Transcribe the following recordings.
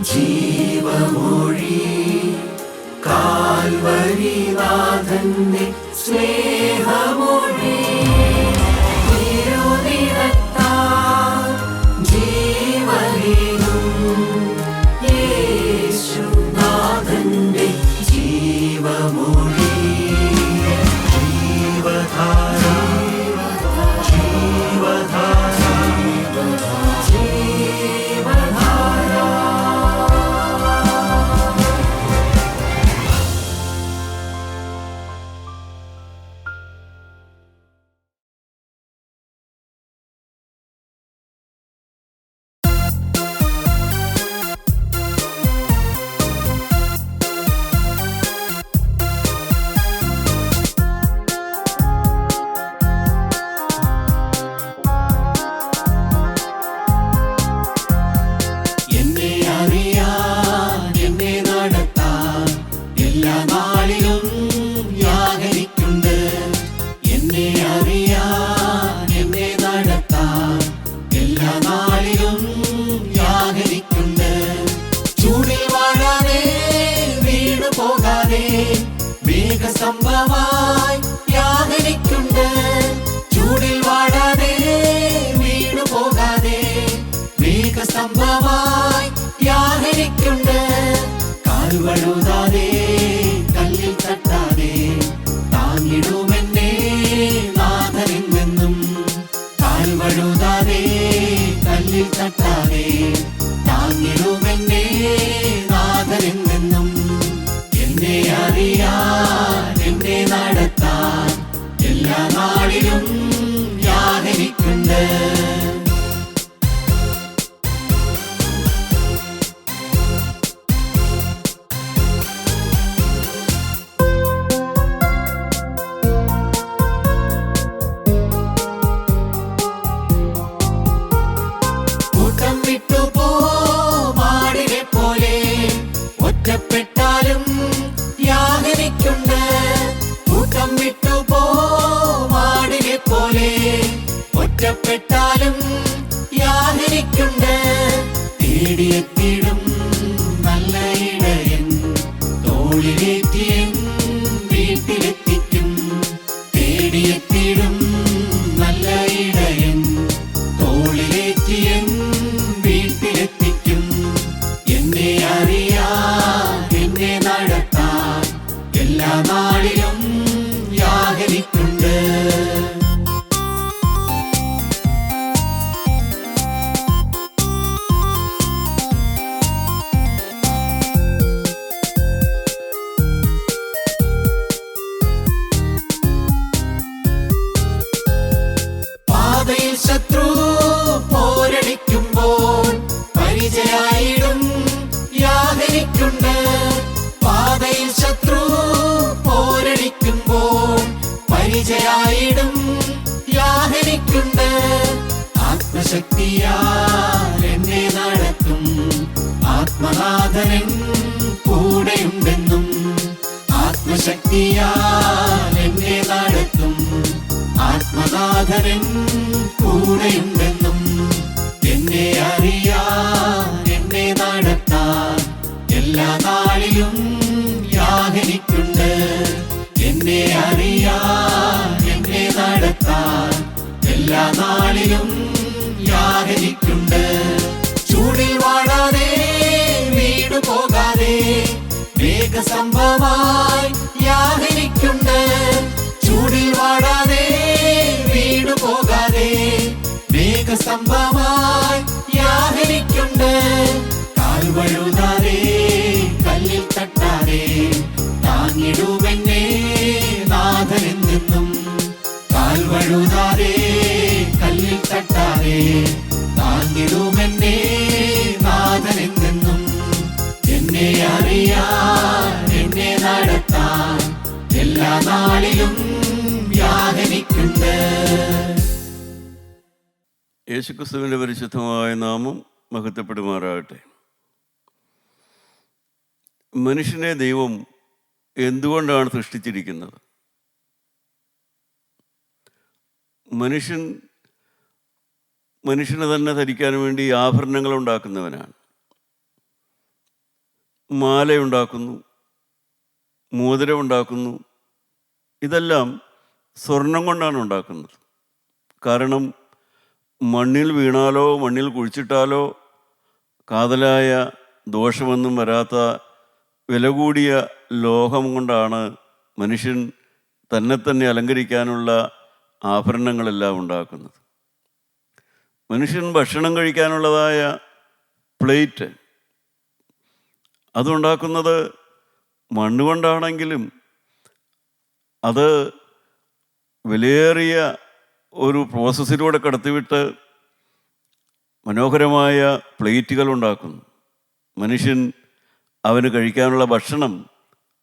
ജീവമൊഴി കാൽവരിനാഥന്റെ സ്നേഹമൊഴി തിരുനിറത്താൽ ജീവനേകും യേശുനാഥന്റെ ജീവമൊഴി ജീവധാര ജീവധാര ജീവധാര. എന്നെ അറിയാൻ എന്നെ നടത്താൻ എല്ലാ നാളിലും യാഗരിക്കുണ്ട്. എന്നെ അറിയാൻ എന്നെ നടത്താൻ എല്ലാ നാളിലും യാഗരിക്കുണ്ട്. ചൂടിൽ വാഴാതെ വീണു പോകാതെ മേഘസ്തംഭമായി യാഗരിക്കുണ്ട്. ചൂടിൽ വാഴാതെ വീണു പോകാതെ മേഘസ്തംഭമായി യാഗരിക്കുണ്ട്. കാൽവഴുതാതെ കല്ലിൽ തട്ടാതെ താങ്ങിടുമെന്നെ നാഥനെന്നും. കാൽവഴുതാതെ കല്ലിൽ തട്ടാതെ താങ്ങിടുമെന്നെ നാഥനെന്നും. എന്നെ അറിയാൻ എന്നെ നടത്താൻ എല്ലാ നാളിലും യാഗരിക്കുണ്ട്. കൂട്ടം വിട്ടു മാടിനെ പോലെ ഒറ്റപ്പെട്ടാലും യാഗരിക്കുണ്ട്. കൂട്ടം വിട്ടു മാടിനെ പോലെ ഒറ്റപ്പെട്ടാലും യാഗരിക്കുണ്ട്. തേടിയെത്തിയിടും നല്ല ഇടയൻ തോളിലേറ്റിയൻ വീട്ടിലെത്തിക്കും. തേടിയെത്തിയിടും നല്ല ഇടയൻ തോളിലേറ്റിയൻ വീട്ടിലെത്തിക്കും. എന്നെ അറിയാൻ എന്നെ നടത്താൻ എല്ലാ നാളിലും യാഗരിക്കുണ്ട്. പാതയിൽ ശത്രു പോരടിക്കുമ്പോൾ പരിചയായിടും യാഗരിക്കുണ്ട്. പാതയിൽ ശത്രു പോരടിക്കുമ്പോൾ പരിചയായിടും യാഗരിക്കുണ്ട്. ആത്മശക്തിയാൽ എന്നെ നടത്തും ആത്മനാഥനൻ കൂടെയുണ്ടെന്നും. ആത്മശക്തിയാൽ എന്നെ നടത്തും ആത്മനാഥനൻ കൂടെയുണ്ടെന്നും. എന്നെ അറിയാൻ എന്നെ നടത്താൻ എല്ലാ നാളിലും യാഗരിക്കുണ്ട്. എന്നെ അറിയാൻ എന്നെ നടത്താൻ എല്ലാ നാളിലും യാഗരിക്കുണ്ട്. ചൂടിൽ വാഴാതെ വീണു പോകാതെ മേഘസ്തംഭമായി യാഗരിക്കുണ്ട്. ചൂടിൽ വാഴാതെ വീണു പോകാതെ മേഘസ്തംഭമായി യാഗരിക്കുണ്ട്. കാൽവഴുതാതെ കല്ലിൽ തട്ടാതെ താങ്ങിടുമെന്നെ നാഥനെന്നും. കാൽവഴുതാതെ കല്ലിൽ തട്ടാതെ താങ്ങിടുമെന്നെ നാഥനെന്നും. എന്നെ അറിയാൻ എന്നെ നടത്താൻ എല്ലാ നാളിലും യാഗരിക്കുണ്ട്. യേശുക്രിസ്തുവിൻ്റെ പരിശുദ്ധമായ നാമം മഹത്വപ്പെടുമാറാകട്ടെ. മനുഷ്യനെ ദൈവം എന്തുകൊണ്ടാണ് സൃഷ്ടിച്ചിരിക്കുന്നത്? മനുഷ്യന് തന്നെ ധരിക്കാൻ വേണ്ടി ആഭരണങ്ങൾ ഉണ്ടാക്കുന്നവനാണ്. മാലയുണ്ടാക്കുന്നു, മോതിരമുണ്ടാക്കുന്നു. ഇതെല്ലാം സ്വർണം കൊണ്ടാണ് ഉണ്ടാക്കുന്നത്. കാരണം മണ്ണിൽ വീണാലോ മണ്ണിൽ കുഴിച്ചിട്ടാലോ കാതലായ ദോഷമൊന്നും വരാത്ത വില കൂടിയ ലോഹം കൊണ്ടാണ് മനുഷ്യൻ തന്നെ അലങ്കരിക്കാനുള്ള ആഭരണങ്ങളെല്ലാം ഉണ്ടാക്കുന്നത്. മനുഷ്യൻ ഭക്ഷണം കഴിക്കാനുള്ളതായ പ്ലേറ്റ് അതുണ്ടാക്കുന്നത് മണ്ണുകൊണ്ടാണെങ്കിലും അത് വിലയേറിയ ഒരു പ്രോസസ്സിലൂടെ കടത്തിവിട്ട് മനോഹരമായ പ്ലേറ്റുകൾ ഉണ്ടാക്കുന്നു. മനുഷ്യൻ അവന് കഴിക്കാനുള്ള ഭക്ഷണം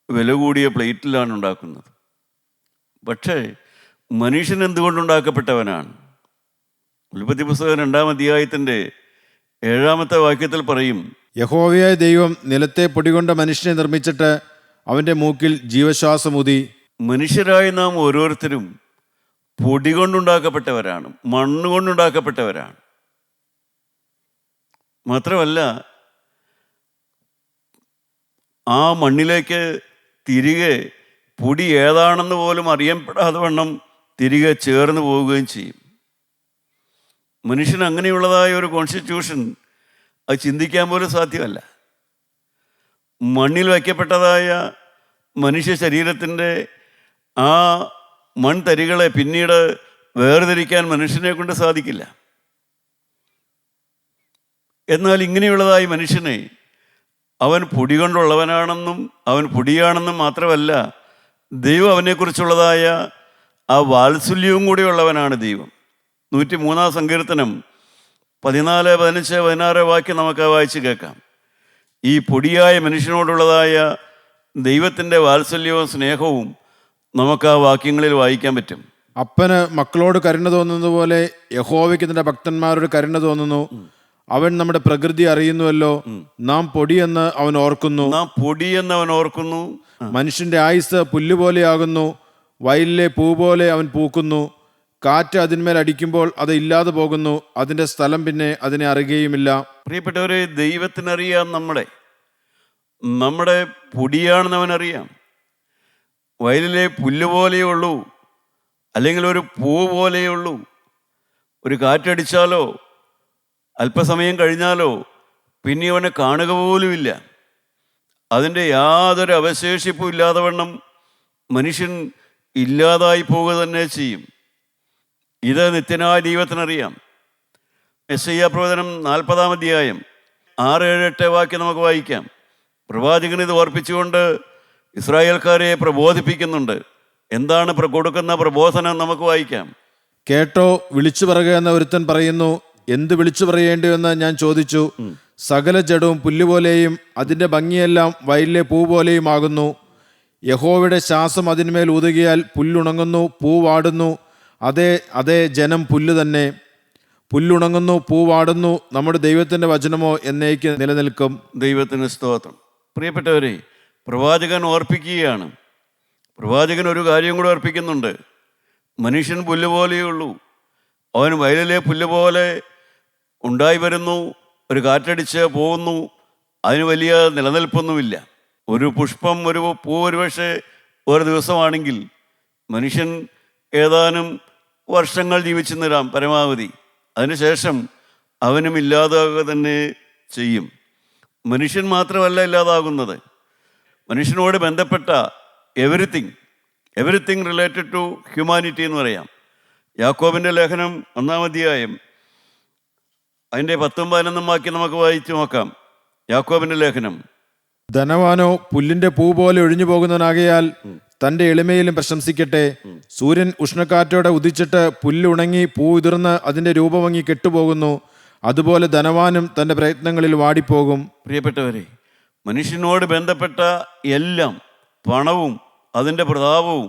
വില കൂടിയ പ്ലേറ്റിലാണ് ഉണ്ടാക്കുന്നത്. പക്ഷേ മനുഷ്യൻ എന്തുകൊണ്ടുണ്ടാക്കപ്പെട്ടവനാണ്? ഉൽപ്പത്തി പുസ്തകം 2-ാം അധ്യായത്തിൻ്റെ 7-ാമത്തെ വാക്യത്തിൽ പറയും, യഹോവയായ ദൈവം നിലത്തെ പൊടികൊണ്ട് മനുഷ്യനെ നിർമ്മിച്ചിട്ട് അവൻ്റെ മൂക്കിൽ ജീവശ്വാസം ഊതി. മനുഷ്യരായ നാം ഓരോരുത്തരും പൊടി കൊണ്ടുണ്ടാക്കപ്പെട്ടവരാണ്, മണ്ണ് കൊണ്ടുണ്ടാക്കപ്പെട്ടവരാണ്. മാത്രമല്ല ആ മണ്ണിലേക്ക് തിരികെ പൊടി ഏതാണെന്ന് പോലും അറിയപ്പെടാതെ വണ്ണം തിരികെ ചേർന്ന് പോവുകയും ചെയ്യും. മനുഷ്യന് അങ്ങനെയുള്ളതായ ഒരു കോൺസ്റ്റിറ്റ്യൂഷൻ അത് ചിന്തിക്കാൻ പോലും സാധ്യമല്ല. മണ്ണിൽ വയ്ക്കപ്പെട്ടതായ മനുഷ്യ ശരീരത്തിൻ്റെ ആ മൺതരികളെ പിന്നീട് വേർതിരിക്കാൻ മനുഷ്യനെ കൊണ്ട് സാധിക്കില്ല. എന്നാൽ ഇങ്ങനെയുള്ളതായി മനുഷ്യനെ അവൻ പൊടി കൊണ്ടുള്ളവനാണെന്നും അവൻ പൊടിയാണെന്നും മാത്രമല്ല, ദൈവം അവനെക്കുറിച്ചുള്ളതായ ആ വാത്സല്യവും കൂടി ഉള്ളവനാണ് ദൈവം. 103-ാം സങ്കീർത്തനം 14, 15, 16 വാക്യം നമുക്ക് വായിച്ച് കേൾക്കാം. ഈ പൊടിയായ മനുഷ്യനോടുള്ളതായ ദൈവത്തിൻ്റെ വാത്സല്യവും സ്നേഹവും നമുക്ക് ആ വാക്യങ്ങളിൽ വായിക്കാൻ പറ്റും. അപ്പന് മക്കളോട് കരുണ തോന്നുന്നത് പോലെ യഹോവയ്ക്ക് തന്റെ ഭക്തന്മാരോട് കരുണ തോന്നുന്നു. അവൻ നമ്മുടെ പ്രകൃതി അറിയുന്നുവല്ലോ. നാം പൊടിയെന്ന് അവൻ ഓർക്കുന്നു. മനുഷ്യന്റെ ആയുസ് പുല്ലുപോലെയാകുന്നു. വയലിലെ പൂ പോലെ അവൻ പൂക്കുന്നു. കാറ്റ് അതിന്മേൽ അടിക്കുമ്പോൾ അത് ഇല്ലാതെ പോകുന്നു. അതിന്റെ സ്ഥലം പിന്നെ അതിനെ അറിയുകയുമില്ല. പ്രിയപ്പെട്ടവരെ, ദൈവത്തിനറിയാം നമ്മുടെ പൊടിയാണെന്ന് അവനറിയാം. വയലിലെ പുല്ല് പോലെയേ ഉള്ളൂ, അല്ലെങ്കിൽ ഒരു പൂ പോലെയേ ഉള്ളൂ. ഒരു കാറ്റടിച്ചാലോ അല്പസമയം കഴിഞ്ഞാലോ പിന്നെ അവനെ കാണുക പോലുമില്ല. അതിൻ്റെ യാതൊരു അവശേഷിപ്പും ഇല്ലാതെ വണ്ണം മനുഷ്യൻ ഇല്ലാതായി പോവുക തന്നെ ചെയ്യും. ഇത് നിത്യനായ ദൈവത്തിനറിയാം. യെശയ്യാ പ്രവചനം 40-ാം അധ്യായം 6, 7, 8 വാക്യം നമുക്ക് വായിക്കാം. പ്രവാചകൻ ഇത് ഓർപ്പിച്ചുകൊണ്ട് ഇസ്രായേൽക്കാരെ പ്രബോധിപ്പിക്കുന്നുണ്ട്. എന്താണ് കൊടുക്കുന്ന പ്രബോധനം നമുക്ക് വായിക്കാം. കേട്ടോ, വിളിച്ചു പറയുക എന്ന ഒരുത്തൻ പറയുന്നു. എന്ത് വിളിച്ചു പറയേണ്ടിവെന്ന് ഞാൻ ചോദിച്ചു. സകല ജഡവും പുല്ലുപോലെയും അതിൻ്റെ ഭംഗിയെല്ലാം വയലിലെ പൂ പോലെയും ആകുന്നു. യഹോവയുടെ ശ്വാസം അതിന്മേൽ ഊതുകയാൽ പുല്ലുണങ്ങുന്നു, പൂ വാടുന്നു. അതേ ജനം പുല്ല് തന്നെ. പുല്ലുണങ്ങുന്നു, പൂ വാടുന്നു. നമ്മുടെ ദൈവത്തിൻ്റെ വചനമോ എന്നേക്ക് നിലനിൽക്കും. ദൈവത്തിന് സ്തോത്രം. പ്രിയപ്പെട്ടവരെ, പ്രവാചകൻ ഓർപ്പിക്കുകയാണ്. പ്രവാചകൻ ഒരു കാര്യം കൂടെ ഓർപ്പിക്കുന്നുണ്ട്. മനുഷ്യൻ പുല്ല് പോലെയുള്ളൂ. അവൻ വയലിലെ പുല്ല് പോലെ ഉണ്ടായി വരുന്നു. ഒരു കാറ്റടിച്ച് പോകുന്നു. അതിന് വലിയ നിലനിൽപ്പൊന്നുമില്ല. ഒരു പുഷ്പം, ഒരു പൂ ഒരുപക്ഷെ ഒരു ദിവസമാണെങ്കിൽ മനുഷ്യൻ ഏതാനും വർഷങ്ങൾ ജീവിച്ചു നിരാം പരമാവധി. അതിനുശേഷം അവനും ഇല്ലാതാകുക തന്നെ ചെയ്യും. മനുഷ്യൻ മാത്രമല്ല ഇല്ലാതാകുന്നത്, മനുഷ്യനോട് ബന്ധപ്പെട്ട എവറിത്തിങ് റിലേറ്റഡ് ടു ഹ്യൂമാനിറ്റി എന്ന് പറയാം. യാക്കോബിൻ്റെ ലേഖനം 1-ാം അധ്യായം അതിൻ്റെ 10-ഉം 11-ഉം വാക്യം നമുക്ക് വായിച്ചു നോക്കാം. യാക്കോബിൻ്റെ ലേഖനം. ധനവാനോ പുല്ലിന്റെ പൂ പോലെ ഒഴിഞ്ഞു പോകുന്നവനാകയാൽ തന്റെ എളിമയിലും പ്രശംസിക്കട്ടെ. സൂര്യൻ ഉഷ്ണക്കാറ്റോടെ ഉദിച്ചിട്ട് പുല്ലുണങ്ങി പൂ ഉതിർന്ന് അതിന്റെ രൂപഭംഗി കെട്ടുപോകുന്നു. അതുപോലെ ധനവാനും തന്റെ പ്രയത്നങ്ങളിൽ വാടിപ്പോകും. പ്രിയപ്പെട്ടവരെ, മനുഷ്യനോട് ബന്ധപ്പെട്ട എല്ലാം, പണവും അതിൻ്റെ പ്രതാപവും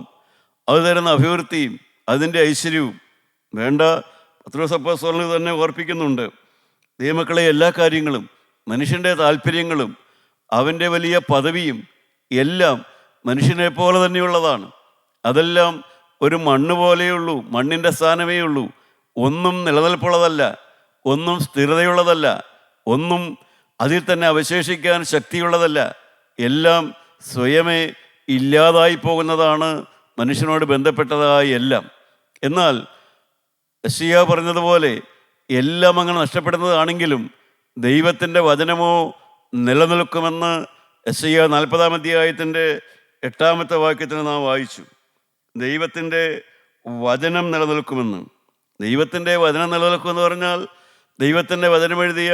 അത് തരുന്ന അഭിവൃദ്ധിയും അതിൻ്റെ ഐശ്വര്യവും വേണ്ട. പത്രോസ് അപ്പോസ്തലൻ തന്നെ ഓർപ്പിക്കുന്നുണ്ട്. ദൈവമക്കളെ, എല്ലാ കാര്യങ്ങളും, മനുഷ്യൻ്റെ താല്പര്യങ്ങളും അവൻ്റെ വലിയ പദവിയും എല്ലാം മനുഷ്യനെ പോലെ തന്നെയുള്ളതാണ്. അതെല്ലാം ഒരു മണ്ണ് പോലെയുള്ളൂ, മണ്ണിൻ്റെ സ്ഥാനമേ ഉള്ളൂ. ഒന്നും നിലനിൽപ്പുള്ളതല്ല, ഒന്നും സ്ഥിരതയുള്ളതല്ല, ഒന്നും അതിൽ തന്നെ അവശേഷിക്കാൻ ശക്തിയുള്ളതല്ല. എല്ലാം സ്വയമേ ഇല്ലാതായി പോകുന്നതാണ് മനുഷ്യനോട് ബന്ധപ്പെട്ടതായി എല്ലാം. എന്നാൽ യെശയ്യാ പറഞ്ഞതുപോലെ എല്ലാം അങ്ങനെ നഷ്ടപ്പെടുന്നതാണെങ്കിലും ദൈവത്തിൻ്റെ വചനമോ നിലനിൽക്കുമെന്ന് യെശയ്യാ 40-ാം അധ്യായത്തിൻ്റെ 8-ാമത്തെ വാക്യത്തിൽ നാം വായിച്ചു. ദൈവത്തിൻ്റെ വചനം നിലനിൽക്കുമെന്ന്. ദൈവത്തിൻ്റെ വചനം നിലനിൽക്കുമെന്ന് പറഞ്ഞാൽ ദൈവത്തിൻ്റെ വചനം എഴുതിയ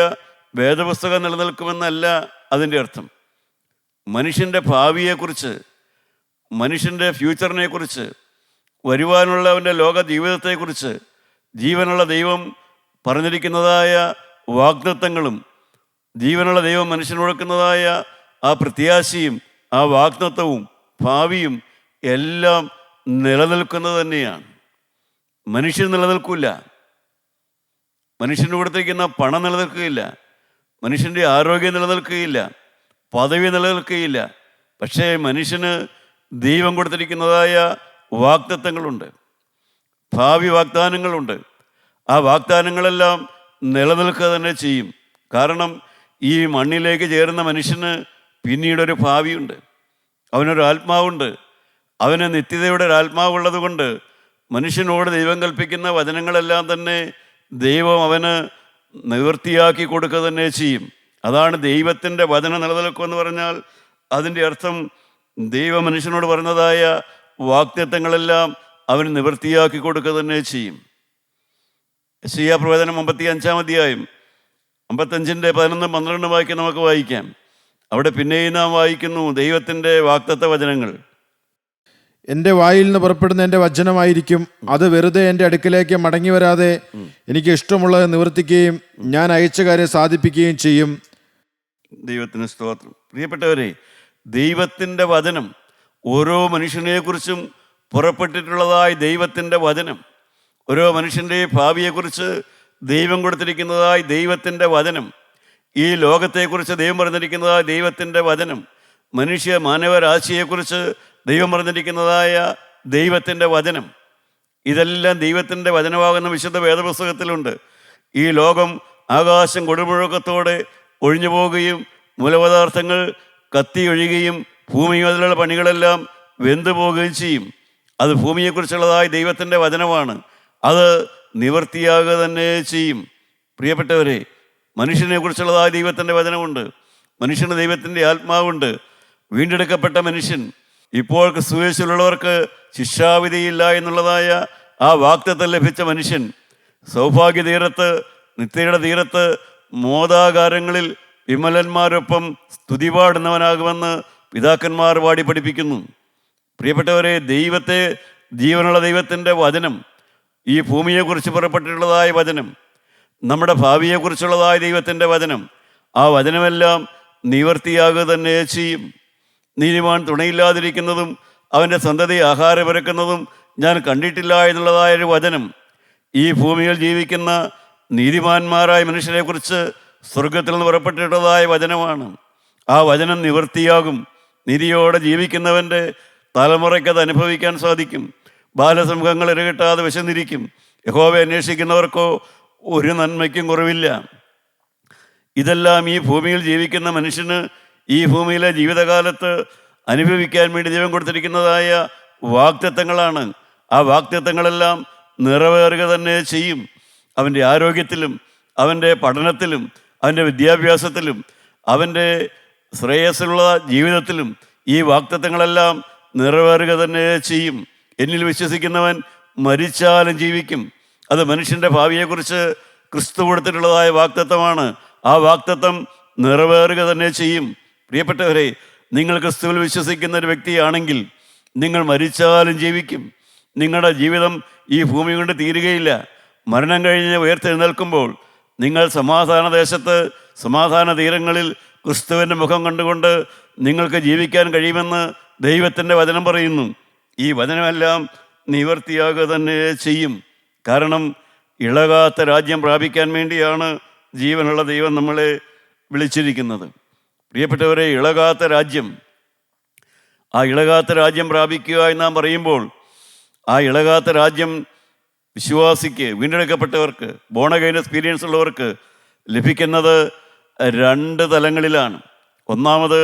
വേദപുസ്തകം നിലനിൽക്കുമെന്നല്ല അതിൻ്റെ അർത്ഥം. മനുഷ്യൻ്റെ ഭാവിയെക്കുറിച്ച്, മനുഷ്യൻ്റെ ഫ്യൂച്ചറിനെക്കുറിച്ച്, വരുവാനുള്ളവൻ്റെ ലോക ജീവിതത്തെക്കുറിച്ച് ജീവനുള്ള ദൈവം പറഞ്ഞിരിക്കുന്നതായ വാഗ്ദത്തങ്ങളും ജീവനുള്ള ദൈവം മനുഷ്യന് കൊടുക്കുന്നതായ ആ പ്രത്യാശയും ആ വാഗ്ദത്തവും ഭാവിയും എല്ലാം നിലനിൽക്കുന്നത് തന്നെയാണ്. മനുഷ്യൻ നിലനിൽക്കില്ല, മനുഷ്യന് കൊടുത്തിരിക്കുന്ന പണം നിലനിൽക്കുകയില്ല, മനുഷ്യൻ്റെ ആരോഗ്യം നിലനിൽക്കുകയില്ല, പദവി നിലനിൽക്കുകയില്ല. പക്ഷേ മനുഷ്യന് ദൈവം കൊടുത്തിരിക്കുന്നതായ വാഗ്ദത്തങ്ങളുണ്ട്, ഭാവി വാഗ്ദാനങ്ങളുണ്ട്. ആ വാഗ്ദാനങ്ങളെല്ലാം നിലനിൽക്കുക തന്നെ ചെയ്യും. കാരണം ഈ മണ്ണിലേക്ക് ചേരുന്ന മനുഷ്യന് പിന്നീടൊരു ഭാവിയുണ്ട്, അവനൊരു ആത്മാവുണ്ട്. അവന് നിത്യതയുടെ ഒരു ആത്മാവുള്ളത് കൊണ്ട് മനുഷ്യനോട് ദൈവം കൽപ്പിക്കുന്ന വചനങ്ങളെല്ലാം തന്നെ ദൈവം അവന് നിവൃത്തിയാക്കി കൊടുക്കുക തന്നെ ചെയ്യും. അതാണ് ദൈവത്തിൻ്റെ വചനം നിലനിൽക്കുമെന്ന് പറഞ്ഞാൽ അതിൻ്റെ അർത്ഥം ദൈവം മനുഷ്യനോട് പറഞ്ഞതായ വാഗ്ദത്തങ്ങളെല്ലാം അവന് നിവൃത്തിയാക്കി കൊടുക്കുക തന്നെ ചെയ്യും. യെശയ്യാ പ്രവചനം 55-ാം അധ്യായം 55-ന്റെ 11-12 വാക്യം നമുക്ക് വായിക്കാം. അവിടെ പിന്നെയും നാം വായിക്കുന്നു ദൈവത്തിൻ്റെ വാഗ്ദത്ത വചനങ്ങൾ. എൻ്റെ വായിൽ നിന്ന് പുറപ്പെടുന്ന എൻ്റെ വചനമായിരിക്കും, അത് വെറുതെ എൻ്റെ അടുക്കിലേക്ക് മടങ്ങി വരാതെ എനിക്ക് ഇഷ്ടമുള്ളത് നിവർത്തിക്കുകയും ഞാൻ അയച്ച കാര്യം സാധിപ്പിക്കുകയും ചെയ്യും. ദൈവത്തിന് സ്തോത്രം. പ്രിയപ്പെട്ടവരെ, ദൈവത്തിൻ്റെ വചനം, ഓരോ മനുഷ്യനെക്കുറിച്ചും പുറപ്പെട്ടിട്ടുള്ളതായ ദൈവത്തിൻ്റെ വചനം, ഓരോ മനുഷ്യൻ്റെ ഭാവിയെക്കുറിച്ച് ദൈവം കൊടുത്തിരിക്കുന്നതായി ദൈവത്തിൻ്റെ വചനം, ഈ ലോകത്തെക്കുറിച്ച് ദൈവം പറഞ്ഞിരിക്കുന്നതായ ദൈവത്തിൻ്റെ വചനം, മനുഷ്യ മാനവരാശിയെക്കുറിച്ച് ദൈവം പറഞ്ഞിരിക്കുന്നതായ ദൈവത്തിൻ്റെ വചനം, ഇതെല്ലാം ദൈവത്തിൻ്റെ വചനമാകുന്ന വിശുദ്ധ വേദപുസ്തകത്തിലുണ്ട്. ഈ ലോകം ആകാശം കൊടുമുഴക്കത്തോടെ ഒഴിഞ്ഞു പോവുകയും മൂലപദാർത്ഥങ്ങൾ കത്തിയൊഴിയുകയും ഭൂമിയും അതിലുള്ള പണികളെല്ലാം വെന്തു പോവുകയും ചെയ്യും. അത് ഭൂമിയെക്കുറിച്ചുള്ളതായ ദൈവത്തിൻ്റെ വചനമാണ്. അത് നിവൃത്തിയാകുക തന്നെ ചെയ്യും. പ്രിയപ്പെട്ടവരെ, മനുഷ്യനെക്കുറിച്ചുള്ളതായ ദൈവത്തിൻ്റെ വചനമുണ്ട്. മനുഷ്യന് ദൈവത്തിൻ്റെ ആത്മാവുണ്ട്. വീണ്ടെടുക്കപ്പെട്ട മനുഷ്യൻ, ഇപ്പോൾ ക്രിസ്തുയേശുവിലുള്ളവർക്ക് ശിക്ഷാവിധിയില്ല എന്നുള്ളതായ ആ വാഗ്ദത്തം ലഭിച്ച മനുഷ്യൻ സൗഭാഗ്യ തീരത്ത്, നിത്യയുടെ തീരത്ത് മോദാകാരങ്ങളിൽ വിമലന്മാരൊപ്പം സ്തുതി പാടുന്നവനാകുമെന്ന് പിതാക്കന്മാർ പാടി പഠിപ്പിക്കുന്നു. പ്രിയപ്പെട്ടവരെ, ദൈവത്തെ, ജീവനുള്ള ദൈവത്തിൻ്റെ വചനം, ഈ ഭൂമിയെക്കുറിച്ച് പുറപ്പെട്ടിട്ടുള്ളതായ വചനം, നമ്മുടെ ഭാവിയെക്കുറിച്ചുള്ളതായ ദൈവത്തിൻ്റെ വചനം, ആ വചനമെല്ലാം നിവർത്തിയാകുക തന്നെ ചെയ്യും. നീതിമാൻ തുണയില്ലാതിരിക്കുന്നതും അവൻ്റെ സന്തതി ആഹാരമിറക്കുന്നതും ഞാൻ കണ്ടിട്ടില്ല എന്നുള്ളതായൊരു വചനം ഈ ഭൂമിയിൽ ജീവിക്കുന്ന നീതിമാന്മാരായ മനുഷ്യരെക്കുറിച്ച് സ്വർഗത്തിൽ നിന്ന് പുറപ്പെട്ടിട്ടുള്ളതായ വചനമാണ്. ആ വചനം നിവൃത്തിയാകും. നീതിയോടെ ജീവിക്കുന്നവൻ്റെ തലമുറയ്ക്ക് അത് അനുഭവിക്കാൻ സാധിക്കും. ബാലസിംഹങ്ങൾ ഇരകിട്ടാതെ വിശന്നിരിക്കും. യഹോവയെ അന്വേഷിക്കുന്നവർക്കോ ഒരു നന്മയ്ക്കും കുറവില്ല. ഇതെല്ലാം ഈ ഭൂമിയിൽ ജീവിക്കുന്ന മനുഷ്യന് ഈ ഭൂമിയിലെ ജീവിതകാലത്ത് അനുഭവിക്കാൻ വേണ്ടി ദൈവം കൊടുത്തിരിക്കുന്നതായ വാഗ്ദത്തങ്ങളാണ്. ആ വാഗ്ദത്തങ്ങളെല്ലാം നിറവേറുക തന്നെ ചെയ്യും. അവൻ്റെ ആരോഗ്യത്തിലും അവൻ്റെ പഠനത്തിലും അവൻ്റെ വിദ്യാഭ്യാസത്തിലും അവൻ്റെ ശ്രേയസ്സുള്ള ജീവിതത്തിലും ഈ വാഗ്ദത്തങ്ങളെല്ലാം നിറവേറുക തന്നെ ചെയ്യും. എന്നിൽ വിശ്വസിക്കുന്നവൻ മരിച്ചാലും ജീവിക്കും. അത് മനുഷ്യൻ്റെ ഭാവിയെക്കുറിച്ച് ക്രിസ്തു കൊടുത്തിട്ടുള്ളതായ വാഗ്ദത്തമാണ്. ആ വാഗ്ദത്തം നിറവേറുക തന്നെ ചെയ്യും. പ്രിയപ്പെട്ടവരെ, നിങ്ങൾ ക്രിസ്തുവിൽ വിശ്വസിക്കുന്ന ഒരു വ്യക്തിയാണെങ്കിൽ നിങ്ങൾ മരിച്ചാലും ജീവിക്കും. നിങ്ങളുടെ ജീവിതം ഈ ഭൂമി കൊണ്ട് തീരുകയില്ല. മരണം കഴിഞ്ഞ് ഉയർത്തെഴുന്നേൽക്കുമ്പോൾ നിങ്ങൾ സമാധാന ദേശത്ത്, സമാധാന തീരങ്ങളിൽ ക്രിസ്തുവിൻ്റെ മുഖം കണ്ടുകൊണ്ട് നിങ്ങൾക്ക് ജീവിക്കാൻ കഴിയുമെന്ന് ദൈവത്തിൻ്റെ വചനം പറയുന്നു. ഈ വചനമെല്ലാം നിവർത്തിയാകുക തന്നെ ചെയ്യും. കാരണം ഇളകാത്ത രാജ്യം പ്രാപിക്കാൻ വേണ്ടിയാണ് ജീവനുള്ള ദൈവം നമ്മളെ വിളിച്ചിരിക്കുന്നത്. പ്രിയപ്പെട്ടവരെ, ഇളകാത്ത രാജ്യം, ആ ഇളകാത്ത രാജ്യം പ്രാപിക്കുക എന്ന് നാം പറയുമ്പോൾ ആ ഇളകാത്ത രാജ്യം വിശ്വാസിക്ക്, വീണ്ടെടുക്കപ്പെട്ടവർക്ക്, ബോൺ അഗൈൻ എക്സ്പീരിയൻസ് ഉള്ളവർക്ക് ലഭിക്കുന്നത് 2 തലങ്ങളിലാണ്. ഒന്നാമത്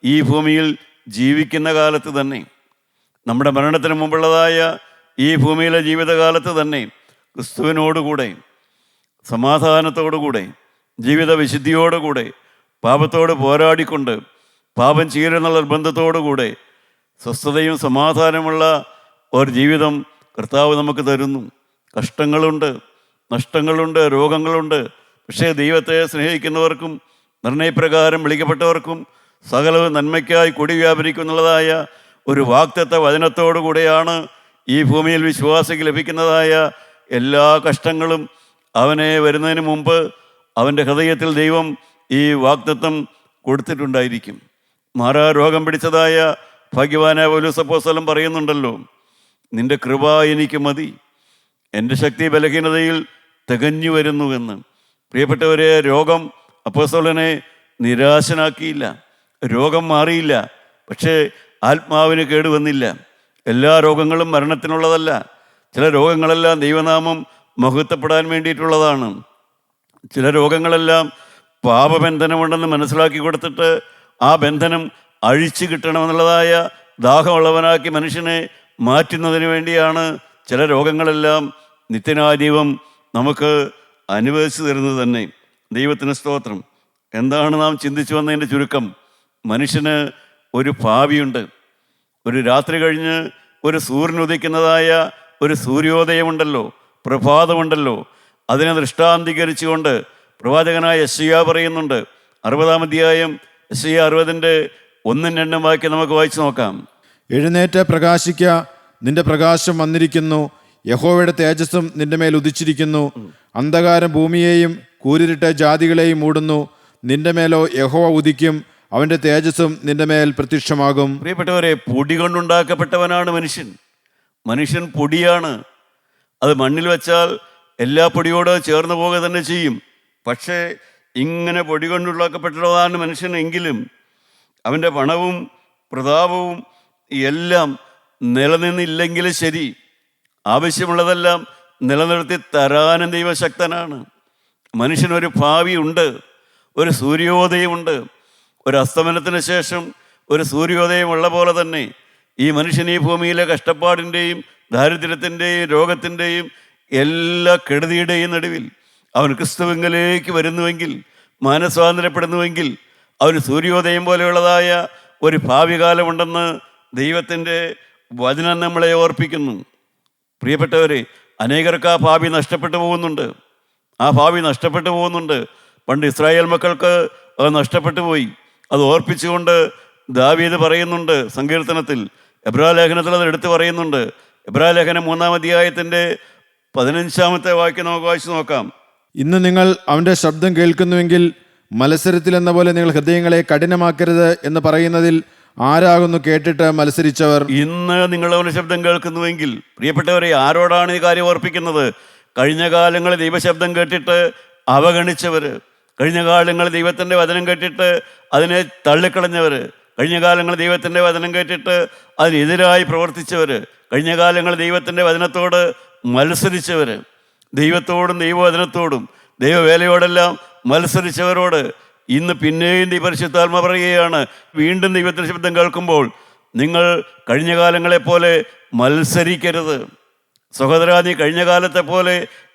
ഈ ഭൂമിയിൽ ജീവിക്കുന്ന കാലത്ത് തന്നെ, നമ്മുടെ മരണത്തിന് മുമ്പുള്ളതായ ഈ ഭൂമിയിലെ ജീവിതകാലത്ത് തന്നെ ക്രിസ്തുവിനോടുകൂടെ സമാധാനത്തോടുകൂടെ ജീവിത വിശുദ്ധിയോടുകൂടെ പാപത്തോട് പോരാടിക്കൊണ്ട് പാപം ചെയ്യലെന്നുള്ള നിർബന്ധത്തോടുകൂടെ സ്വസ്ഥതയും സമാധാനമുള്ള ഒരു ജീവിതം കർത്താവ് നമുക്ക് തരുന്നു. കഷ്ടങ്ങളുണ്ട്, നഷ്ടങ്ങളുണ്ട്, രോഗങ്ങളുണ്ട്. പക്ഷേ ദൈവത്തെ സ്നേഹിക്കുന്നവർക്കും നിർണയപ്രകാരം വിളിക്കപ്പെട്ടവർക്കും സകലവും നന്മയ്ക്കായി കൊടി വ്യാപരിക്കുന്നുള്ളതായ ഒരു വാഗ്ദത്ത വചനത്തോടു കൂടെയാണ് ഈ ഭൂമിയിൽ വിശ്വാസിക്ക് ലഭിക്കുന്നതായ എല്ലാ കഷ്ടങ്ങളും അവനെ വരുന്നതിന് മുമ്പ് അവൻ്റെ ഹൃദയത്തിൽ ദൈവം ഈ വാഗ്ദത്തം കൊടുത്തിട്ടുണ്ടായിരിക്കും. മാറാ രോഗം പിടിച്ചതായ ഭാഗ്യവാനായ പൗലോസ് അപ്പോസ്തലൻ പറയുന്നുണ്ടല്ലോ, നിന്റെ കൃപ എനിക്ക് മതി, എൻ്റെ ശക്തി ബലഹീനതയിൽ തികഞ്ഞു വരുന്നുവെന്ന്. പ്രിയപ്പെട്ടവരെ, രോഗം അപ്പോസ്തലനെ നിരാശനാക്കിയില്ല, രോഗം മാറിയില്ല, പക്ഷേ ആത്മാവിന് കേടുവന്നില്ല. എല്ലാ രോഗങ്ങളും മരണത്തിനുള്ളതല്ല. ചില രോഗങ്ങളെല്ലാം ദൈവനാമം മഹത്വപ്പെടാൻ വേണ്ടിയിട്ടുള്ളതാണ്. ചില രോഗങ്ങളെല്ലാം പാപബന്ധനമുണ്ടെന്ന് മനസ്സിലാക്കി കൊടുത്തിട്ട് ആ ബന്ധനം അഴിച്ചു കിട്ടണമെന്നുള്ളതായ ദാഹമുള്ളവനാക്കി മനുഷ്യനെ മാറ്റുന്നതിന് വേണ്ടിയാണ് ചില രോഗങ്ങളെല്ലാം നിത്യനായ ദൈവം നമുക്ക് അനുവദിച്ചു തരുന്നത് തന്നെ. ദൈവത്തിന് സ്തോത്രം. എന്താണ് നാം ചിന്തിച്ചു വന്നതിൻ്റെ ചുരുക്കം? മനുഷ്യന് ഒരു ഭാവിയുണ്ട്. ഒരു രാത്രി കഴിഞ്ഞ് ഒരു സൂര്യൻ ഉദിക്കുന്നതായ ഒരു സൂര്യോദയമുണ്ടല്ലോ, പ്രഭാതമുണ്ടല്ലോ. അതിനെ ദൃഷ്ടാന്തീകരിച്ചുകൊണ്ട് പ്രവാചകനായ യെശയ്യാ പറയുന്നുണ്ട്. 60-ാം അധ്യായം യെശയ്യാ 60-ന്റെ 1-2 നമുക്ക് വായിച്ചു നോക്കാം. എഴുന്നേറ്റ് പ്രകാശിക്ക, നിന്റെ പ്രകാശം വന്നിരിക്കുന്നു, യഹോവയുടെ തേജസ്സും നിന്റെ മേൽ ഉദിച്ചിരിക്കുന്നു. അന്ധകാരം ഭൂമിയെയും കൂരിരുട്ട് ജാതികളെയും മൂടുന്നു. നിന്റെ മേലോ യഹോവ ഉദിക്കും, അവൻ്റെ തേജസ്സും നിന്റെ മേൽ പ്രത്യക്ഷമാകും. പ്രിയപ്പെട്ടവരെ, പൊടി കൊണ്ടുണ്ടാക്കപ്പെട്ടവനാണ് മനുഷ്യൻ. മനുഷ്യൻ പൊടിയാണ്. അത് മണ്ണിൽ വെച്ചാൽ എല്ലാ പൊടിയോട് ചേർന്ന് പോകുക തന്നെ ചെയ്യും. പക്ഷേ ഇങ്ങനെ പൊടി കൊണ്ടുണ്ടാക്കപ്പെട്ടതാണ് മനുഷ്യൻ. എങ്കിലും അവൻ്റെ പണവും പ്രതാപവും എല്ലാം നിലനിന്നില്ലെങ്കിൽ ശരി, ആവശ്യമുള്ളതെല്ലാം നിലനിർത്തി തരാനും ദൈവശക്തനാണ്. മനുഷ്യനൊരു ഭാവിയുണ്ട്, ഒരു സൂര്യോദയമുണ്ട്. ഒരു അസ്തമനത്തിന് ശേഷം ഒരു സൂര്യോദയമുള്ള പോലെ തന്നെ ഈ മനുഷ്യൻ ഈ ഭൂമിയിലെ കഷ്ടപ്പാടിൻ്റെയും ദാരിദ്ര്യത്തിൻ്റെയും രോഗത്തിൻ്റെയും എല്ലാ കെടുതിയുടെയും നടുവിൽ അവൻ ക്രിസ്തുവിങ്കലേക്ക് വരുന്നുവെങ്കിൽ, മാനസ്വാതന്ത്ര്യപ്പെടുന്നുവെങ്കിൽ അവന് സൂര്യോദയം പോലെയുള്ളതായ ഒരു ഭാവി കാലമുണ്ടെന്ന് ദൈവത്തിൻ്റെ വചനം നമ്മളെ ഓർപ്പിക്കുന്നു. പ്രിയപ്പെട്ടവരെ, അനേകർക്ക് ആ ഭാവി നഷ്ടപ്പെട്ടു പോകുന്നുണ്ട്. ആ ഭാവി നഷ്ടപ്പെട്ടു പോകുന്നുണ്ട്. പണ്ട് ഇസ്രായേൽ മക്കൾക്ക് അത് നഷ്ടപ്പെട്ടു പോയി. അത് ഓർപ്പിച്ചുകൊണ്ട് ദാവീദ് പറയുന്നുണ്ട് സങ്കീർത്തനത്തിൽ, എബ്രായ ലേഖനത്തിൽ അത് എടുത്തു പറയുന്നുണ്ട്. എബ്രായ ലേഖനം 3-ാം അധ്യായത്തിൻ്റെ 15-ാമത്തെ വാക്യം നമുക്ക് വായിച്ചു നോക്കാം. ഇന്ന് നിങ്ങൾ അവൻ്റെ ശബ്ദം കേൾക്കുന്നുവെങ്കിൽ മത്സരത്തിൽ എന്ന പോലെ നിങ്ങൾ ഹൃദയങ്ങളെ കഠിനമാക്കരുത് എന്ന് പറയുന്നതിൽ ആരാകുന്നു കേട്ടിട്ട് മത്സരിച്ചവർ? ഇന്ന് നിങ്ങൾ അവൻ്റെ ശബ്ദം കേൾക്കുന്നുവെങ്കിൽ, പ്രിയപ്പെട്ടവരെ, ആരോടാണ് ഈ കാര്യം ഓർപ്പിക്കുന്നത്? കഴിഞ്ഞ കാലങ്ങളിൽ ദൈവശബ്ദം കേട്ടിട്ട് അവഗണിച്ചവർ, കഴിഞ്ഞ കാലങ്ങളിൽ ദൈവത്തിൻ്റെ വചനം കേട്ടിട്ട് അതിനെ തള്ളിക്കളഞ്ഞവർ, കഴിഞ്ഞ കാലങ്ങളിൽ ദൈവത്തിൻ്റെ വചനം കേട്ടിട്ട് അതിനെതിരായി പ്രവർത്തിച്ചവർ, കഴിഞ്ഞ കാലങ്ങളിൽ ദൈവത്തിൻ്റെ വചനത്തോട് മത്സരിച്ചവർ, ദൈവത്തോടും ദൈവവചനത്തോടും ദൈവവേലയോടെല്ലാം മത്സരിച്ചവരോട് ഇന്ന് പിന്നെയും ഈ പരിശുദ്ധാത്മ പറയുകയാണ്, വീണ്ടും ദൈവത്തിൻ്റെ ശബ്ദം കേൾക്കുമ്പോൾ നിങ്ങൾ കഴിഞ്ഞ കാലങ്ങളെപ്പോലെ മത്സരിക്കരുത്. സഹോദരാ, നീ കഴിഞ്ഞ കാലത്തെ പോലെ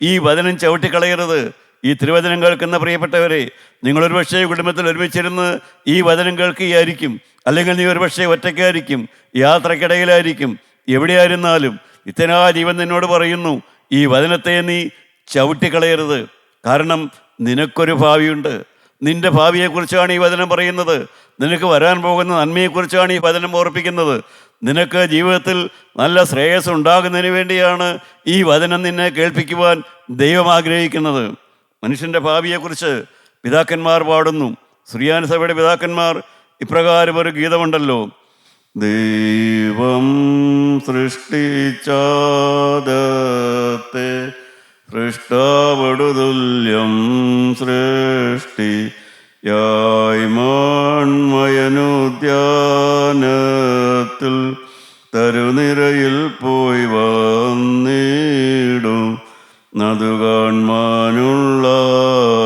ഈ വചനം ചവിട്ടിക്കളയരുത്. ഈ തിരുവചനം കേൾക്കുന്ന പ്രിയപ്പെട്ടവരെ, നിങ്ങളൊരു പക്ഷേ കുടുംബത്തിൽ ഒരുമിച്ചിരുന്ന് ഈ വചനം കേൾക്കുകയായിരിക്കും, അല്ലെങ്കിൽ നീ ഒരുപക്ഷെ ഒറ്റയ്ക്കായിരിക്കും, യാത്രക്കിടയിലായിരിക്കും. എവിടെയായിരുന്നാലും നിത്യനായ ജീവൻ നിന്നോട് പറയുന്നു, ഈ വചനത്തെ നീ ചവിട്ടിക്കളയരുത്. കാരണം നിനക്കൊരു ഭാവിയുണ്ട്. നിന്റെ ഭാവിയെക്കുറിച്ചാണ് ഈ വചനം പറയുന്നത്. നിനക്ക് വരാൻ പോകുന്ന നന്മയെക്കുറിച്ചാണ് ഈ വചനം ഓർപ്പിക്കുന്നത്. നിനക്ക് ജീവിതത്തിൽ നല്ല ശ്രേയസ് ഉണ്ടാകുന്നതിന് വേണ്ടിയാണ് ഈ വചനം നിന്നെ കേൾപ്പിക്കുവാൻ ദൈവം ആഗ്രഹിക്കുന്നത്. മനുഷ്യൻ്റെ ഭാവിയെക്കുറിച്ച് പിതാക്കന്മാർ പാടുന്നു. സുറിയാനി സഭയുടെ പിതാക്കന്മാർ ഇപ്രകാരം ഒരു ഗീതമുണ്ടല്ലോ: ദൈവം സൃഷ്ടിച്ചാദത്തെ സൃഷ്ടാവടുതുല്യം സൃഷ്ടിയായി മൺമയനുദ്യാനത്തിൽ തരുനിരയിൽ പോയി വന്നിടും നതു കാൺമാനുള്ള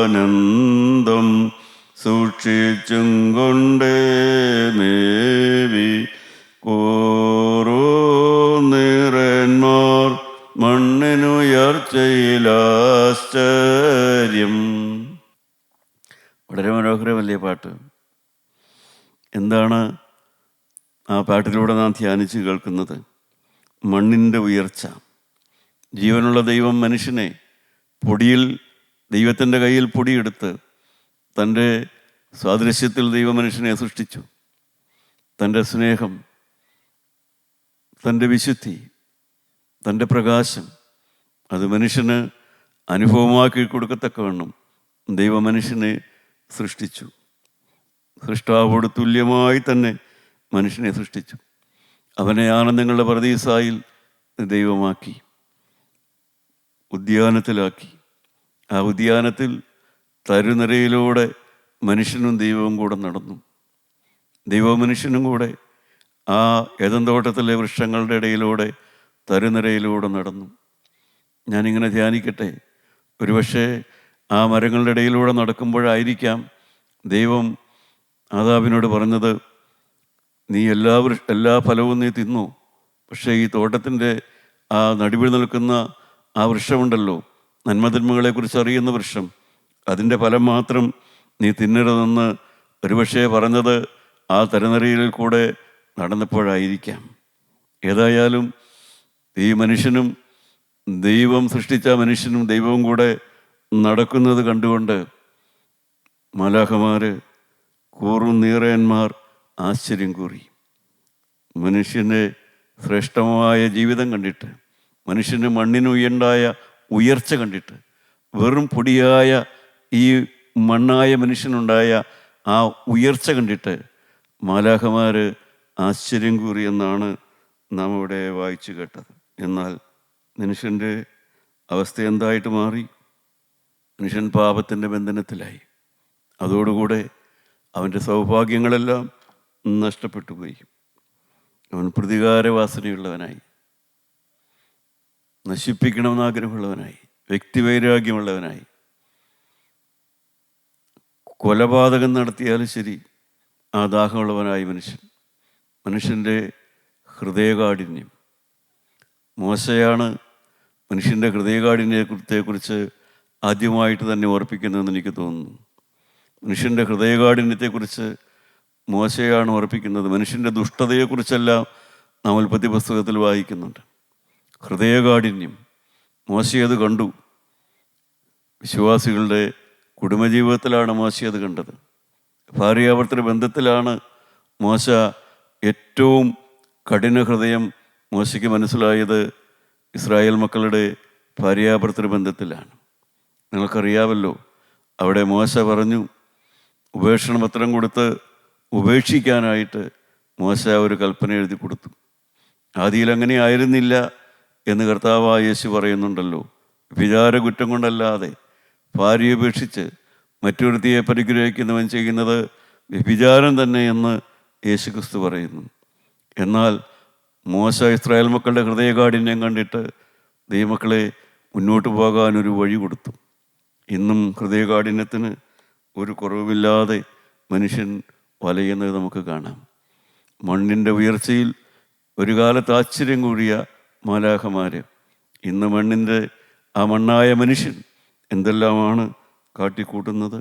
ആനന്ദം സൂക്ഷിച്ചും കൊണ്ട് മേവി കൂറു നിറന്മാർ മണ്ണിനുയർച്ചയിലാശ്ചര്യം. വളരെ മനോഹരമല്ലേ പാട്ട്? എന്താണ് ആ പാട്ടിലൂടെ നാം ധ്യാനിച്ച് കേൾക്കുന്നത്? മണ്ണിൻ്റെ ഉയർച്ച. ജീവനുള്ള ദൈവം മനുഷ്യനെ പൊടിയിൽ, ദൈവത്തിൻ്റെ കയ്യിൽ പൊടിയെടുത്ത് തൻ്റെ സാദൃശ്യത്തിൽ ദൈവം മനുഷ്യനെ സൃഷ്ടിച്ചു. തൻ്റെ സ്നേഹം, തൻ്റെ വിശുദ്ധി, തൻ്റെ പ്രകാശം അത് മനുഷ്യന് അനുഭവമാക്കി കൊടുക്കത്തക്കവണ്ണം ദൈവം മനുഷ്യനെ സൃഷ്ടിച്ചു. സൃഷ്ടാവോട് തുല്യമായി തന്നെ മനുഷ്യനെ സൃഷ്ടിച്ചു. അവനെ ആനന്ദങ്ങളുടെ പറുദീസായിൽ ദൈവമാക്കി, ഉദ്യാനത്തിലാക്കി. ആ ഉദ്യാനത്തിൽ തരുനിരയിലൂടെ മനുഷ്യനും ദൈവവും കൂടെ നടന്നു. ദൈവവും മനുഷ്യനും കൂടെ ആ ഏദൻ തോട്ടത്തിലെ വൃക്ഷങ്ങളുടെ ഇടയിലൂടെ തരുനിരയിലൂടെ നടന്നു. ഞാനിങ്ങനെ ധ്യാനിക്കട്ടെ, ഒരുപക്ഷെ ആ മരങ്ങളുടെ ഇടയിലൂടെ നടക്കുമ്പോഴായിരിക്കാം ദൈവം ആദാമിനോട് പറഞ്ഞത്, നീ എല്ലാ ഫലവും നീ തിന്നു, പക്ഷേ ഈ തോട്ടത്തിൻ്റെ ആ നടുവിൽ നിൽക്കുന്ന ആ വൃക്ഷമുണ്ടല്ലോ, നന്മതിന്മകളെക്കുറിച്ച് അറിയുന്ന വൃക്ഷം, അതിൻ്റെ ഫലം മാത്രം നീ തിന്നരുതെന്ന് ഒരുപക്ഷെ പറഞ്ഞത് ആ തരുനിരയിൽ കൂടെ നടന്നപ്പോഴായിരിക്കാം. ഏതായാലും ഈ മനുഷ്യനും ദൈവം സൃഷ്ടിച്ച മനുഷ്യനും ദൈവവും കൂടെ നടക്കുന്നത് കണ്ടുകൊണ്ട് മാലാഖമാർ, കൂറും നീറയന്മാർ ആശ്ചര്യം കൂറി. മനുഷ്യൻ്റെ ശ്രേഷ്ഠമായ ജീവിതം കണ്ടിട്ട്, മനുഷ്യന് മണ്ണിനുണ്ടായ ഉയർച്ച കണ്ടിട്ട്, വെറും പൊടിയായ ഈ മണ്ണായ മനുഷ്യനുണ്ടായ ആ ഉയർച്ച കണ്ടിട്ട് മാലാഖമാർ ആശ്ചര്യം കൂറി എന്നാണ് നാം ഇവിടെ വായിച്ചു കേട്ടത്. എന്നാൽ മനുഷ്യൻ്റെ അവസ്ഥ എന്തായിട്ട് മാറി? മനുഷ്യൻ പാപത്തിൻ്റെ ബന്ധനത്തിലായി. അതോടുകൂടെ അവൻ്റെ സൗഭാഗ്യങ്ങളെല്ലാം നഷ്ടപ്പെട്ടു പോയി. അവൻ പ്രതികാരവാസനയുള്ളവനായി, നശിപ്പിക്കണമെന്ന് ആഗ്രഹമുള്ളവനായി, വ്യക്തിവൈരാഗ്യമുള്ളവനായി. കൊലപാതകം നടത്തിയാലും ശരി ആ ദാഹമുള്ളവനായി മനുഷ്യൻ്റെ ഹൃദയകാഠിന്യം. മോശയാണ് മനുഷ്യൻ്റെ ഹൃദയകാഠിന്യത്തെക്കുറിച്ച് ആദ്യമായിട്ട് തന്നെ ഓർപ്പിക്കുന്നതെന്ന് എനിക്ക് തോന്നുന്നു. മനുഷ്യൻ്റെ ഹൃദയകാഠിന്യത്തെക്കുറിച്ച് മോശയാണ് ഓർപ്പിക്കുന്നത്. മനുഷ്യൻ്റെ ദുഷ്ടതയെക്കുറിച്ചെല്ലാം നാം ഉൽപ്പത്തി പുസ്തകത്തിൽ വായിക്കുന്നുണ്ട്. ഹൃദയകാഠിന്യം മോശയത് കണ്ടു. വിശ്വാസികളുടെ കുടുംബജീവിതത്തിലാണ് മോശയത് കണ്ടത്. ഭാര്യാഭർത്തൃ ബന്ധത്തിലാണ് മോശ ഏറ്റവും കഠിന ഹൃദയം മോശയ്ക്ക് മനസ്സിലായത്. ഇസ്രായേൽ മക്കളുടെ ഭാര്യാഭർത്തൃ ബന്ധത്തിലാണ്. നിങ്ങൾക്കറിയാമല്ലോ, അവിടെ മോശ പറഞ്ഞു, ഉപേക്ഷണപത്രം കൊടുത്ത് ഉപേക്ഷിക്കാനായിട്ട് മോശ ഒരു കൽപ്പന എഴുതി കൊടുത്തു. ആദിയിൽ അങ്ങനെ ആയിരുന്നില്ല എന്ന് കർത്താവായ യേശു പറയുന്നുണ്ടല്ലോ. വിചാരകുറ്റം കൊണ്ടല്ലാതെ ഭാര്യയെ ഉപേക്ഷിച്ച് മറ്റൊരുത്തിയെ പരിഗ്രഹിക്കുന്നവൻ ചെയ്യുന്നത് വ്യഭിചാരം തന്നെ എന്ന് യേശു ക്രിസ്തു പറയുന്നു. എന്നാൽ മോശ ഇസ്രായേൽ മക്കളുടെ ഹൃദയകാഠിന്യം കണ്ടിട്ട് ദൈവമക്കളെ മുന്നോട്ട് പോകാനൊരു വഴി കൊടുത്തു. ഇന്നും ഹൃദയകാഠിന്യത്തിന് ഒരു കുറവുമില്ലാതെ മനുഷ്യൻ വലയുന്നത് നമുക്ക് കാണാം. മണ്ണിൻ്റെ ഉയർച്ചയിൽ ഒരു കാലത്ത് ആശ്ചര്യം കൂടിയ മാലാഖമാർ ഇന്ന് മണ്ണിൻ്റെ ആ മണ്ണായ മനുഷ്യൻ എന്തെല്ലാമാണ് കാട്ടിക്കൂട്ടുന്നത്.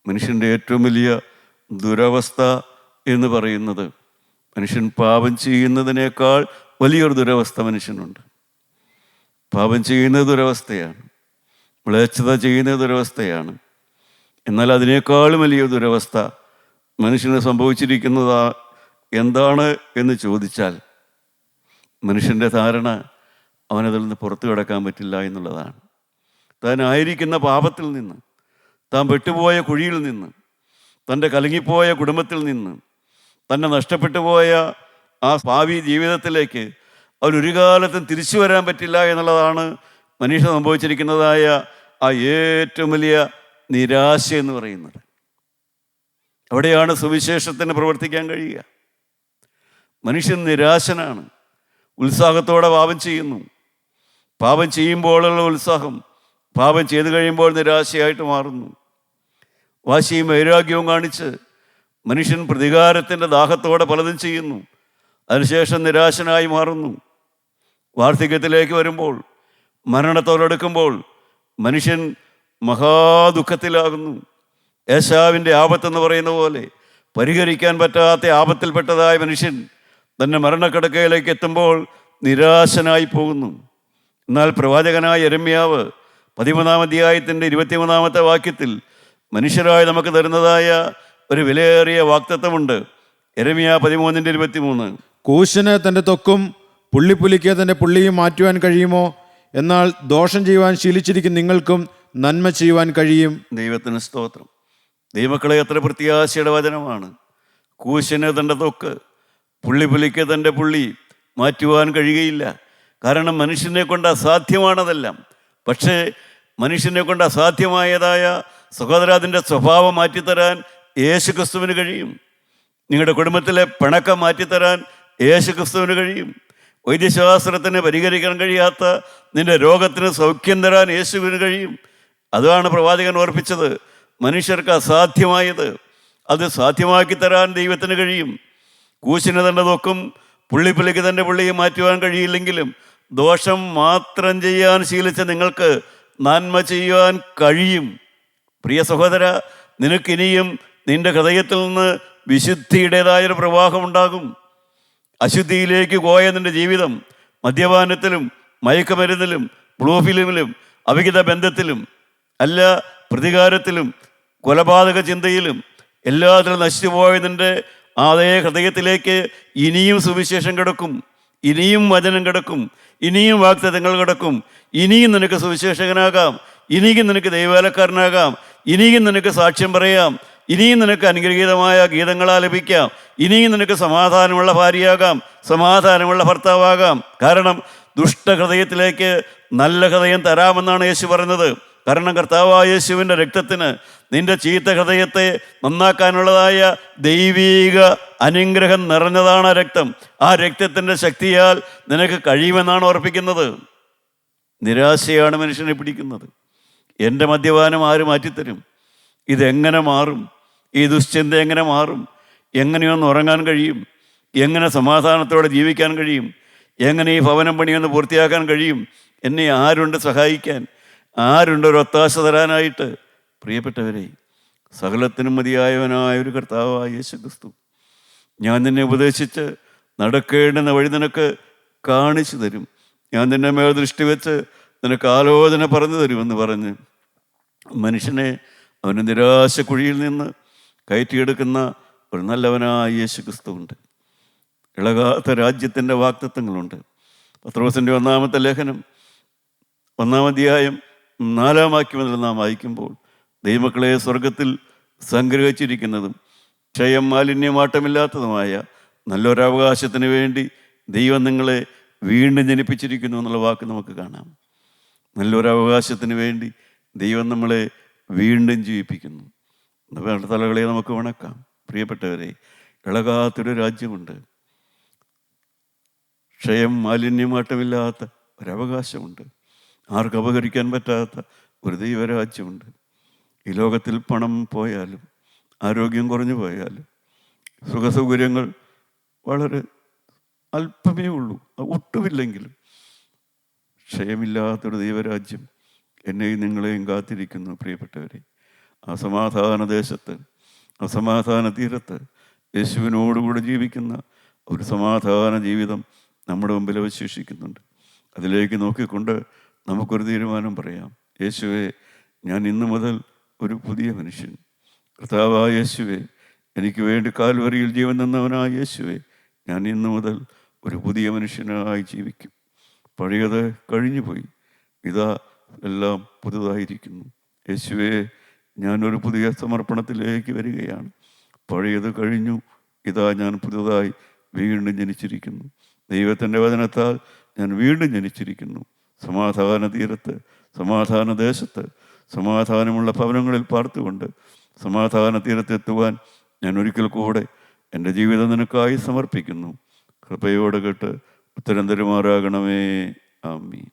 മനുഷ്യൻ്റെ ഏറ്റവും വലിയ ദുരവസ്ഥ എന്ന് പറയുന്നത്, മനുഷ്യൻ പാപം ചെയ്യുന്നതിനേക്കാൾ വലിയൊരു ദുരവസ്ഥ മനുഷ്യനുണ്ട്. പാപം ചെയ്യുന്നത് ദുരവസ്ഥയാണ്, മ്ലേച്ഛത ചെയ്യുന്നത് ദുരവസ്ഥയാണ്. എന്നാൽ അതിനേക്കാളും വലിയ ദുരവസ്ഥ മനുഷ്യന് സംഭവിച്ചിരിക്കുന്നത് എന്താണ് എന്ന് ചോദിച്ചാൽ, മനുഷ്യൻ്റെ ധാരണ അവനതിൽ നിന്ന് പുറത്തു കിടക്കാൻ പറ്റില്ല എന്നുള്ളതാണ്. താൻ ആയിരിക്കുന്ന പാപത്തിൽ നിന്ന്, താൻ പെട്ടുപോയ കുഴിയിൽ നിന്ന്, തൻ്റെ കലങ്ങിപ്പോയ കുടുംബത്തിൽ നിന്ന്, തന്നെ നഷ്ടപ്പെട്ടു പോയ ആ ഭാവി ജീവിതത്തിലേക്ക് അവനൊരു കാലത്തും തിരിച്ചു വരാൻ പറ്റില്ല എന്നുള്ളതാണ് മനുഷ്യൻ സംഭവിച്ചിരിക്കുന്നതായ ആ ഏറ്റവും വലിയ നിരാശ എന്ന് പറയുന്നത്. അവിടെയാണ് സുവിശേഷത്തിന് പ്രവർത്തിക്കാൻ കഴിയുക. മനുഷ്യൻ നിരാശനാണ്, ഉത്സാഹത്തോടെ പാപം ചെയ്യുന്നു. പാപം ചെയ്യുമ്പോഴുള്ള ഉത്സാഹം പാപം ചെയ്തു കഴിയുമ്പോൾ നിരാശയായിട്ട് മാറുന്നു. വാശിയും വൈരാഗ്യവും കാണിച്ച് മനുഷ്യൻ പ്രതികാരത്തിൻ്റെ ദാഹത്തോടെ പലതും ചെയ്യുന്നു. അതിനുശേഷം നിരാശനായി മാറുന്നു. വാർദ്ധക്യത്തിലേക്ക് വരുമ്പോൾ, മരണത്തോടടുക്കുമ്പോൾ മനുഷ്യൻ മഹാദുഃഖത്തിലാകുന്നു. ഏശാവിൻ്റെ ആപത്തെന്ന് പറയുന്ന പോലെ പരിഹരിക്കാൻ പറ്റാത്ത ആപത്തിൽപ്പെട്ടതായ മനുഷ്യൻ തന്നെ മരണക്കിടക്കയിലേക്ക് എത്തുമ്പോൾ നിരാശനായി പോകുന്നു. എന്നാൽ പ്രവാചകനായ യെരമ്യാവ് 13-ാം അധ്യായത്തിൻ്റെ 23-ാമത്തെ വാക്യത്തിൽ മനുഷ്യരായ നമുക്ക് തരുന്നതായ ഒരു വിലയേറിയ വാക്തത്വമുണ്ട്. യെരമ്യാ 13:23. കൂശന് തൻ്റെ ത്വക്കും പുള്ളിപ്പുലിക്ക് തൻ്റെ പുള്ളിയും മാറ്റുവാൻ കഴിയുമോ? എന്നാൽ ദോഷം ചെയ്യുവാൻ ശീലിച്ചിരിക്കും നിങ്ങൾക്കും നന്മ ചെയ്യുവാൻ കഴിയും. ദൈവത്തിന് സ്തോത്രം. ദൈവമക്കളെ, എത്ര പ്രത്യാശയുടെ വചനമാണ്. കൂശന് തൻ്റെ ത്വക്ക്, പുള്ളിപ്പുലിക്ക് തൻ്റെ പുള്ളി മാറ്റുവാൻ കഴിയുകയില്ല. കാരണം മനുഷ്യനെ കൊണ്ട് അസാധ്യമാണതെല്ലാം. പക്ഷേ മനുഷ്യനെ കൊണ്ട് അസാധ്യമായതായ സഹോദര, അതിൻ്റെ സ്വഭാവം മാറ്റിത്തരാൻ യേശു ക്രിസ്തുവിന് കഴിയും. നിങ്ങളുടെ കുടുംബത്തിലെ പിണക്കം മാറ്റിത്തരാൻ യേശു ക്രിസ്തുവിന് കഴിയും. വൈദ്യശാസ്ത്രത്തിന് പരിഹരിക്കാൻ കഴിയാത്ത നിന്റെ രോഗത്തിന് സൗഖ്യം തരാൻ യേശുവിന് കഴിയും. അതാണ് പ്രവാചകൻ ഓർപ്പിച്ചത്. മനുഷ്യർക്ക് അസാധ്യമായത് അത് സാധ്യമാക്കി തരാൻ ദൈവത്തിന് കഴിയും. കൂശിന് തൻ്റെ ത്വക്കും പുള്ളിപ്പുലിക്ക് തൻ്റെ പുള്ളിയും മാറ്റുവാൻ കഴിയില്ലെങ്കിലും ദോഷം മാത്രം ചെയ്യാൻ ശീലിച്ച നിങ്ങൾക്ക് നന്മ ചെയ്യുവാൻ കഴിയും. പ്രിയ സഹോദര, നിനക്കിനിയും നിന്റെ ഹൃദയത്തിൽ നിന്ന് വിശുദ്ധിയുടേതായൊരു പ്രവാഹമുണ്ടാകും. അശുദ്ധിയിലേക്ക് പോയ നിന്റെ ജീവിതം മദ്യപാനത്തിലും മയക്കുമരുന്നിലും ബ്ലൂ ഫിലിമിലും അവിഹിത ബന്ധത്തിലും അല്ല, പ്രതികാരത്തിലും കൊലപാതക ചിന്തയിലും എല്ലാത്തിലും നശിച്ചുപോയ നിന്റെ അതേ ഹൃദയത്തിലേക്ക് ഇനിയും സുവിശേഷം കിടക്കും, ഇനിയും വചനം കിടക്കും, ഇനിയും വാഗ്ദത്തങ്ങൾ കിടക്കും. ഇനിയും നിനക്ക് സുവിശേഷകനാകാം, ഇനിയും നിനക്ക് ദൈവവേലക്കാരനാകാം, ഇനിയും നിനക്ക് സാക്ഷ്യം പറയാം, ഇനിയും നിനക്ക് അനുഗ്രഹീതമായ ഗീതങ്ങൾ ആലപിക്കാം, ഇനിയും നിനക്ക് സമാധാനമുള്ള ഭാര്യയാകാം, സമാധാനമുള്ള ഭർത്താവാകാം. കാരണം ദുഷ്ടഹൃദയത്തിലേക്ക് നല്ല ഹൃദയം തരാമെന്നാണ് യേശു പറഞ്ഞത്. കാരണം കർത്താവായ യേശുവിൻ്റെ രക്തത്തിന് നിന്റെ ചീത്ത ഹൃദയത്തെ നന്നാക്കാനുള്ളതായ ദൈവീക അനുഗ്രഹം നിറഞ്ഞതാണ് ആ രക്തം. ആ രക്തത്തിൻ്റെ ശക്തിയാൽ നിനക്ക് കഴിയുമെന്നാണ് ഓർപ്പിക്കുന്നത്. നിരാശയാണ് മനുഷ്യനെ പിടിക്കുന്നത്. എൻ്റെ മദ്യപാനം ആര് മാറ്റിത്തരും? ഇതെങ്ങനെ മാറും? ഈ ദുശ്ചിന്ത എങ്ങനെ മാറും? എങ്ങനെയൊന്ന് ഉറങ്ങാൻ കഴിയും? എങ്ങനെ സമാധാനത്തോടെ ജീവിക്കാൻ കഴിയും? എങ്ങനെ ഈ ഭവനം പണിയൊന്ന് പൂർത്തിയാക്കാൻ കഴിയും? എന്നെ ആരുണ്ട് സഹായിക്കാൻ? ആരുണ്ട് ഒരു ഒത്താശ തരാനായിട്ട്? പ്രിയപ്പെട്ടവരെ, സകലത്തിനും മതിയായവനായ ഒരു കർത്താവായ യേശു ക്രിസ്തു, ഞാൻ നിന്നെ ഉപദേശിച്ച് നടക്കേണ്ടുന്ന വഴി നിനക്ക് കാണിച്ചു തരും, ഞാൻ നിന്നെ മേൽ ദൃഷ്ടി വെച്ച് നിനക്ക് ആലോചന പറഞ്ഞു തരുമെന്ന് പറഞ്ഞ് മനുഷ്യനെ അവൻ്റെ നിരാശ കുഴിയിൽ നിന്ന് കയറ്റിയെടുക്കുന്ന ഒരു നല്ലവനായ യേശു ക്രിസ്തുവുണ്ട്. ഇളകാത്ത രാജ്യത്തിൻ്റെ വാഗ്ദത്തങ്ങളുണ്ട്. പത്രോസിൻ്റെ 1-ാമത്തെ ലേഖനം 1-ാം അധ്യായം 4-ാം വാക്യം മുതൽ നാം വായിക്കുമ്പോൾ, ദൈവമക്കളെ, സ്വർഗത്തിൽ സംഗ്രഹിച്ചിരിക്കുന്നതും ക്ഷയം മാലിന്യമാട്ടമില്ലാത്തതുമായ നല്ലൊരവകാശത്തിന് വേണ്ടി ദൈവം നിങ്ങളെ വീണ്ടും ജനിപ്പിച്ചിരിക്കുന്നു എന്നുള്ള വാക്ക് നമുക്ക് കാണാം. നല്ലൊരവകാശത്തിന് വേണ്ടി ദൈവം നമ്മളെ വീണ്ടും ജീവിപ്പിക്കുന്നു. നമ്മുടെ തലകളെ നമുക്ക് വണക്കാം. പ്രിയപ്പെട്ടവരെ, ഇളകാത്തൊരു രാജ്യമുണ്ട്, ക്ഷയം മാലിന്യമാട്ടമില്ലാത്ത ഒരവകാശമുണ്ട്, ആർക്കും അപഹരിക്കാൻ പറ്റാത്ത ഒരു ദൈവരാജ്യമുണ്ട്. ഈ ലോകത്തിൽ പണം പോയാലും ആരോഗ്യം കുറഞ്ഞു പോയാലും സുഖസൗകര്യങ്ങൾ വളരെ അല്പമേ ഉള്ളൂ, ഒട്ടുമില്ലെങ്കിലും ക്ഷയമില്ലാത്തൊരു ദൈവരാജ്യം എന്നെയും നിങ്ങളെയും കാത്തിരിക്കുന്നു. പ്രിയപ്പെട്ടവരെ, ആ സമാധാന ദേശത്ത്, ആ സമാധാന തീരത്ത് യേശുവിനോടുകൂടെ ജീവിക്കുന്ന ഒരു സമാധാന ജീവിതം നമ്മുടെ മുമ്പിൽ അവശേഷിക്കുന്നുണ്ട്. അതിലേക്ക് നോക്കിക്കൊണ്ട് നമുക്കൊരു തീരുമാനം പറയാം. യേശുവേ, ഞാൻ ഇന്നു മുതൽ ഒരു പുതിയ മനുഷ്യൻ. കർത്താവായ യേശുവേ, എനിക്ക് വേണ്ടി കാൽവരിയിൽ ജീവൻ തന്നവനായ യേശുവേ, ഞാൻ ഇന്നു മുതൽ ഒരു പുതിയ മനുഷ്യനായി ജീവിക്കും. പഴയത് കഴിഞ്ഞുപോയി, ഇതാ എല്ലാം പുതുതായിരിക്കുന്നു. യേശുവേ, ഞാനൊരു പുതിയ സമർപ്പണത്തിലേക്ക് വരികയാണ്. പഴയത് കഴിഞ്ഞു, ഇതാ ഞാൻ പുതുതായി വീണ്ടും ജനിച്ചിരിക്കുന്നു. ദൈവത്തിൻ്റെ വചനത്താൽ ഞാൻ വീണ്ടും ജനിച്ചിരിക്കുന്നു. സമാധാന തീരത്ത്, സമാധാന ദേശത്ത്, സമാധാനമുള്ള ഭവനങ്ങളിൽ പാർത്തുകൊണ്ട് സമാധാന തീരത്തെത്തുവാൻ ഞാൻ ഒരിക്കൽ കൂടെ എൻ്റെ ജീവിതം നിനക്കായി സമർപ്പിക്കുന്നു. കൃപയോടെ കേട്ട് ഉത്തരം തരുമാറാകണമേ. ആമീൻ.